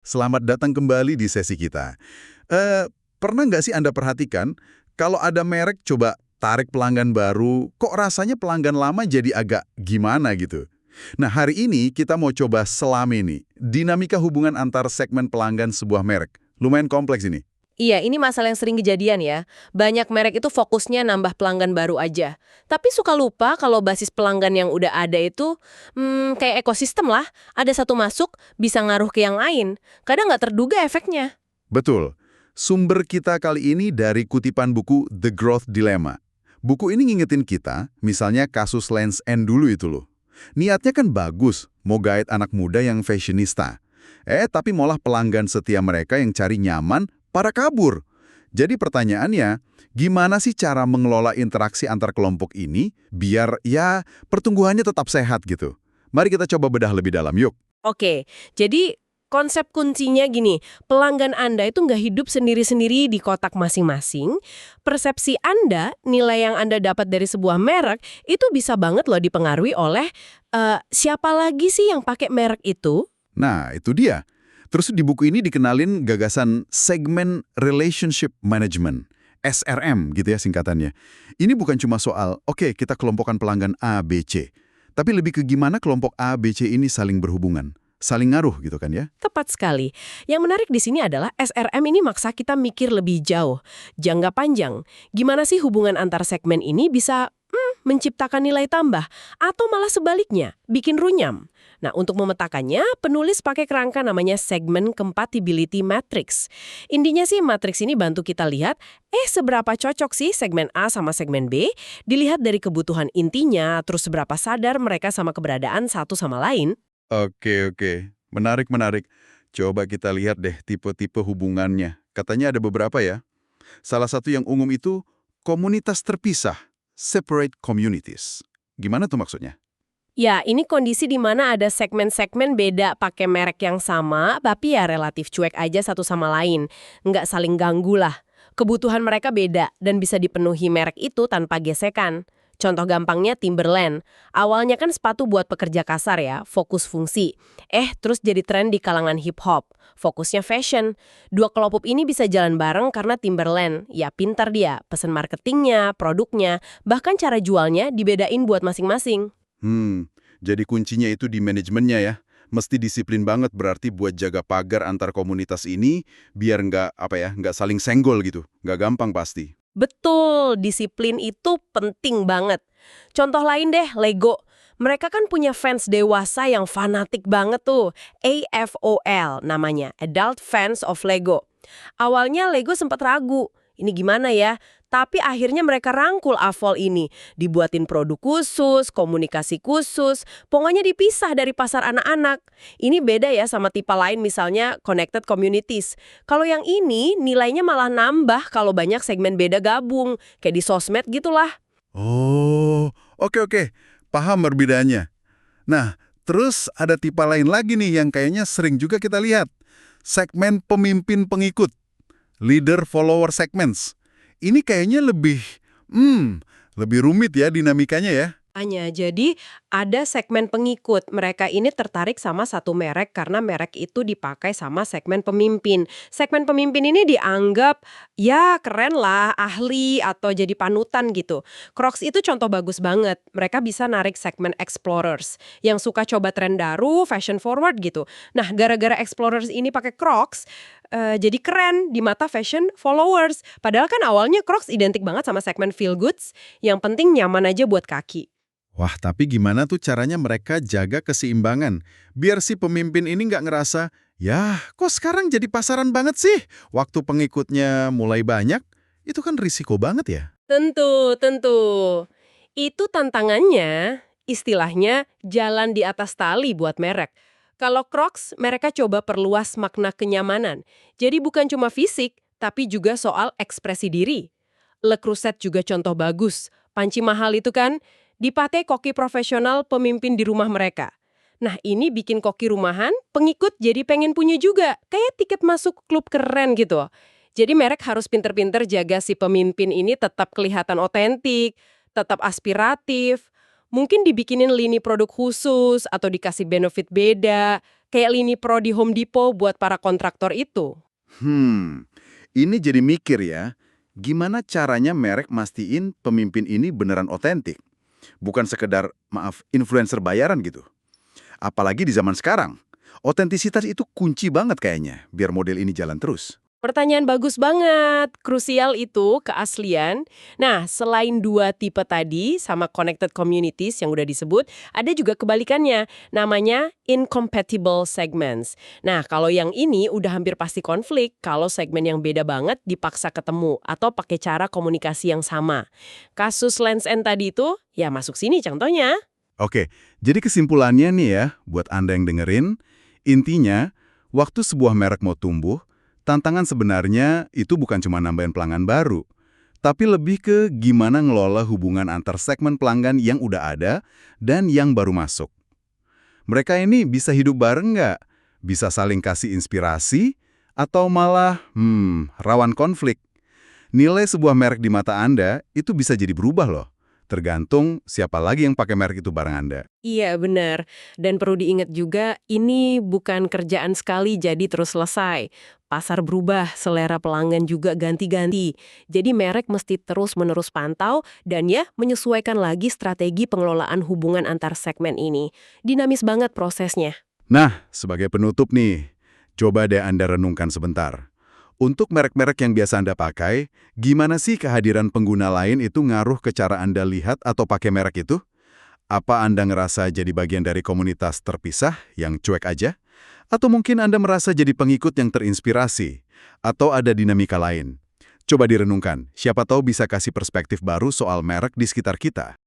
Selamat datang kembali di sesi kita. Pernah nggak sih Anda perhatikan, kalau ada merek coba tarik pelanggan baru, kok rasanya pelanggan lama jadi agak gimana gitu? Nah, hari ini kita mau coba selami nih, dinamika hubungan antar segmen pelanggan sebuah merek. Lumayan kompleks ini. Iya, ini masalah yang sering kejadian ya. Banyak merek itu fokusnya nambah pelanggan baru aja. Tapi suka lupa kalau basis pelanggan yang udah ada itu, kayak ekosistem lah. Ada satu masuk, bisa ngaruh ke yang lain. Kadang nggak terduga efeknya. Betul. Sumber kita kali ini dari kutipan buku The Growth Dilemma. Buku ini ngingetin kita, misalnya kasus Lens End dulu itu loh. Niatnya kan bagus, mau guide anak muda yang fashionista. Tapi malah pelanggan setia mereka yang cari nyaman, pada kabur. Jadi pertanyaannya, gimana sih cara mengelola interaksi antar kelompok ini biar ya pertumbuhannya tetap sehat gitu? Mari kita coba bedah lebih dalam, yuk. Oke, jadi konsep kuncinya gini, pelanggan Anda itu nggak hidup sendiri-sendiri di kotak masing-masing. Persepsi Anda, nilai yang Anda dapat dari sebuah merek, itu bisa banget loh dipengaruhi oleh siapa lagi sih yang pakai merek itu. Nah, itu dia. Terus di buku ini dikenalin gagasan Segment Relationship Management, SRM gitu ya singkatannya. Ini bukan cuma soal, oke kita kelompokkan pelanggan A, B, C. Tapi lebih ke gimana kelompok A, B, C ini saling berhubungan. Saling ngaruh gitu kan ya. Tepat sekali. Yang menarik di sini adalah SRM ini maksa kita mikir lebih jauh, jangka panjang. Gimana sih hubungan antar segmen ini bisa menciptakan nilai tambah, atau malah sebaliknya, bikin runyam. Nah, untuk memetakannya, penulis pakai kerangka namanya Segment Compatibility Matrix. Intinya sih, matriks ini bantu kita lihat, seberapa cocok sih segmen A sama segmen B, dilihat dari kebutuhan intinya, terus seberapa sadar mereka sama keberadaan satu sama lain. Oke. Menarik. Coba kita lihat deh tipe-tipe hubungannya. Katanya ada beberapa ya. Salah satu yang umum itu komunitas terpisah, separate communities. Gimana tuh maksudnya? Ya, ini kondisi di mana ada segmen-segmen beda pakai merek yang sama, tapi ya relatif cuek aja satu sama lain. Nggak saling ganggu lah. Kebutuhan mereka beda dan bisa dipenuhi merek itu tanpa gesekan. Contoh gampangnya Timberland. Awalnya kan sepatu buat pekerja kasar ya, fokus fungsi. Terus jadi tren di kalangan hip-hop. Fokusnya fashion. Dua kelompok ini bisa jalan bareng karena Timberland. Ya pintar dia, pesan marketingnya, produknya, bahkan cara jualnya dibedain buat masing-masing. Jadi kuncinya itu di manajemennya ya. Mesti disiplin banget berarti buat jaga pagar antar komunitas ini biar nggak saling senggol gitu. Nggak gampang pasti. Betul, disiplin itu penting banget. Contoh lain deh, Lego. Mereka kan punya fans dewasa yang fanatik banget tuh. AFOL namanya, Adult Fans of Lego. Awalnya Lego sempat ragu, ini gimana ya? Tapi akhirnya mereka rangkul AFOL ini. Dibuatin produk khusus, komunikasi khusus, pokoknya dipisah dari pasar anak-anak. Ini beda ya sama tipe lain misalnya connected communities. Kalau yang ini nilainya malah nambah kalau banyak segmen beda gabung, kayak di sosmed gitulah. Oh, oke. Paham perbedaannya. Nah, terus ada tipe lain lagi nih yang kayaknya sering juga kita lihat. Segmen pemimpin pengikut. Leader follower segments. Ini kayaknya lebih rumit ya dinamikanya ya. Jadi ada segmen pengikut. Mereka ini tertarik sama satu merek karena merek itu dipakai sama segmen pemimpin. Segmen pemimpin ini dianggap ya keren lah, ahli atau jadi panutan gitu. Crocs itu contoh bagus banget. Mereka bisa narik segmen explorers yang suka coba tren baru, fashion forward gitu. Nah, gara-gara explorers ini pakai Crocs, jadi keren di mata fashion followers. Padahal kan awalnya Crocs identik banget sama segmen feel goods, yang penting nyaman aja buat kaki. Wah, tapi gimana tuh caranya mereka jaga keseimbangan? Biar si pemimpin ini nggak ngerasa, ya kok sekarang jadi pasaran banget sih? Waktu pengikutnya mulai banyak, itu kan risiko banget ya. Tentu. Itu tantangannya, istilahnya jalan di atas tali buat merek. Kalau Crocs, mereka coba perluas makna kenyamanan. Jadi bukan cuma fisik, tapi juga soal ekspresi diri. Le Creuset juga contoh bagus. Panci mahal itu kan, dipakai koki profesional pemimpin di rumah mereka. Nah, ini bikin koki rumahan, pengikut jadi pengen punya juga. Kayak tiket masuk klub keren gitu. Jadi merek harus pinter-pinter jaga si pemimpin ini tetap kelihatan otentik, tetap aspiratif. Mungkin dibikinin lini produk khusus atau dikasih benefit beda, kayak lini Pro di Home Depot buat para kontraktor itu. Ini jadi mikir ya, gimana caranya merek mastiin pemimpin ini beneran otentik? Bukan sekedar, maaf, influencer bayaran gitu. Apalagi di zaman sekarang. Otentisitas itu kunci banget kayaknya, biar model ini jalan terus. Pertanyaan bagus banget. Krusial itu keaslian. Nah, selain dua tipe tadi sama connected communities yang udah disebut, ada juga kebalikannya. Namanya incompatible segments. Nah, kalau yang ini udah hampir pasti konflik kalau segmen yang beda banget dipaksa ketemu atau pakai cara komunikasi yang sama. Kasus Lens End tadi itu, ya masuk sini contohnya. Oke, jadi kesimpulannya nih ya, buat Anda yang dengerin, intinya, waktu sebuah merek mau tumbuh, tantangan sebenarnya itu bukan cuma nambahin pelanggan baru, tapi lebih ke gimana ngelola hubungan antar segmen pelanggan yang udah ada dan yang baru masuk. Mereka ini bisa hidup bareng nggak? Bisa saling kasih inspirasi? Atau malah, rawan konflik? Nilai sebuah merek di mata Anda itu bisa jadi berubah loh. Tergantung siapa lagi yang pakai merek itu bareng Anda. Iya, benar. Dan perlu diingat juga, ini bukan kerjaan sekali jadi terus selesai. Pasar berubah, selera pelanggan juga ganti-ganti. Jadi merek mesti terus-menerus pantau dan ya menyesuaikan lagi strategi pengelolaan hubungan antar segmen ini. Dinamis banget prosesnya. Nah, sebagai penutup nih, coba deh Anda renungkan sebentar. Untuk merek-merek yang biasa Anda pakai, gimana sih kehadiran pengguna lain itu ngaruh ke cara Anda lihat atau pakai merek itu? Apa Anda ngerasa jadi bagian dari komunitas terpisah yang cuek aja? Atau mungkin Anda merasa jadi pengikut yang terinspirasi? Atau ada dinamika lain? Coba direnungkan, siapa tahu bisa kasih perspektif baru soal merek di sekitar kita.